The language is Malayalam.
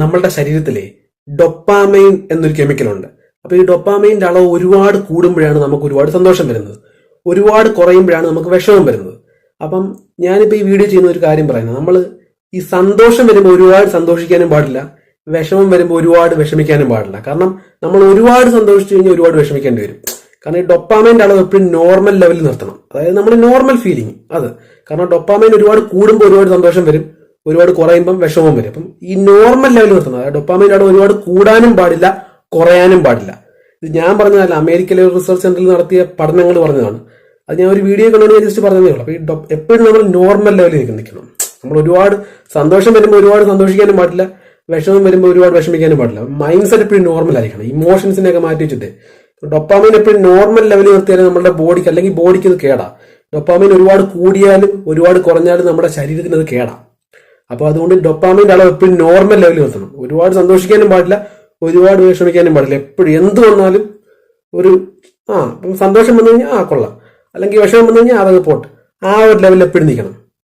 നമ്മളുടെ ശരീരത്തിലെ ഡൊപ്പാമൈൻ എന്നൊരു കെമിക്കൽ ഉണ്ട്. അപ്പൊ ഈ ഡൊപ്പാമൈൻ്റെ അളവ് ഒരുപാട് കൂടുമ്പോഴാണ് നമുക്ക് ഒരുപാട് സന്തോഷം വരുന്നത്, ഒരുപാട് കുറയുമ്പോഴാണ് നമുക്ക് വിഷമം വരുന്നത്. അപ്പം ഞാനിപ്പോൾ ഈ വീഡിയോ ചെയ്യുന്ന ഒരു കാര്യം പറയുന്നത്, നമ്മൾ ഈ സന്തോഷം വരുമ്പോൾ ഒരുപാട് സന്തോഷിക്കാനും പാടില്ല, വിഷമം വരുമ്പോൾ ഒരുപാട് വിഷമിക്കാനും പാടില്ല. കാരണം നമ്മൾ ഒരുപാട് സന്തോഷിച്ചു കഴിഞ്ഞാൽ ഒരുപാട് വിഷമിക്കേണ്ടി വരും. കാരണം ഈ ഡൊപ്പാമൈൻ്റെ അളവ് എപ്പോഴും നോർമൽ ലെവലിൽ നിർത്തണം, അതായത് നമ്മുടെ നോർമൽ ഫീലിംഗ് അത്. കാരണം ഡൊപ്പാമൈൻ ഒരുപാട് കൂടുമ്പോൾ ഒരുപാട് സന്തോഷം വരും, ഒരുപാട് കുറയുമ്പം വിഷമം വരും. അപ്പം ഈ നോർമൽ ലെവൽ നിർത്തണം, അതായത് ഡൊപ്പാമൈൻ്റെ അളവ് ഒരുപാട് കൂടാനും പാടില്ല, കുറയാനും പാടില്ല. ഇത് ഞാൻ പറഞ്ഞതല്ല, അമേരിക്കയിലെ ഒരു റിസർച്ച് സെന്ററിൽ നടത്തിയ പഠനങ്ങൾ പറഞ്ഞതാണ്. അത് ഞാൻ ഒരു വീഡിയോ കണ്ടുകൊണ്ട് ഞാൻ ജസ്റ്റ് പറഞ്ഞതേ ഉള്ളൂ. അപ്പൊ ഈ എപ്പോഴും നമ്മൾ നോർമൽ ലെവലിൽ നിൽക്കണം. നമ്മൾ ഒരുപാട് സന്തോഷം വരുമ്പോൾ ഒരുപാട് സന്തോഷിക്കാനും പാടില്ല, വിഷമം വരുമ്പോൾ ഒരുപാട് വിഷമിക്കാനും പാടില്ല. മൈൻഡ് സെറ്റ് എപ്പോഴും നോർമൽ ആയിരിക്കണം, ഇമോഷൻസിനെയൊക്കെ മാറ്റി വെച്ചിട്ട്. ഡൊപ്പാമൈൻ എപ്പോഴും നോർമൽ ലെവലിൽ നിർത്തിയാലും നമ്മുടെ ബോഡിക്ക്, അല്ലെങ്കിൽ ബോഡിക്ക് ഇത് കേടാ. ഡൊപ്പാമൈൻ ഒരുപാട് കൂടിയാലും ഒരുപാട് കുറഞ്ഞാലും നമ്മുടെ ശരീരത്തിന് അത് കേടാ. അപ്പോൾ അതുകൊണ്ട് ഡൊപ്പാമൈൻ്റെ അളവ് എപ്പോഴും നോർമൽ ലെവലിൽ നിർത്തണം. ഒരുപാട് സന്തോഷിക്കാനും പാടില്ല, ഒരുപാട് വിഷമിക്കാനും പാടില്ല. എപ്പോഴും എന്ത് വന്നാലും ഒരു സന്തോഷം വന്നു കഴിഞ്ഞാൽ കൊള്ളാം, അല്ലെങ്കിൽ വിഷമം വന്നു കഴിഞ്ഞാൽ അതങ്ങ് പോട്ട്, ആ ഒരു ലെവലിൽ എപ്പോഴും നിൽക്കണം.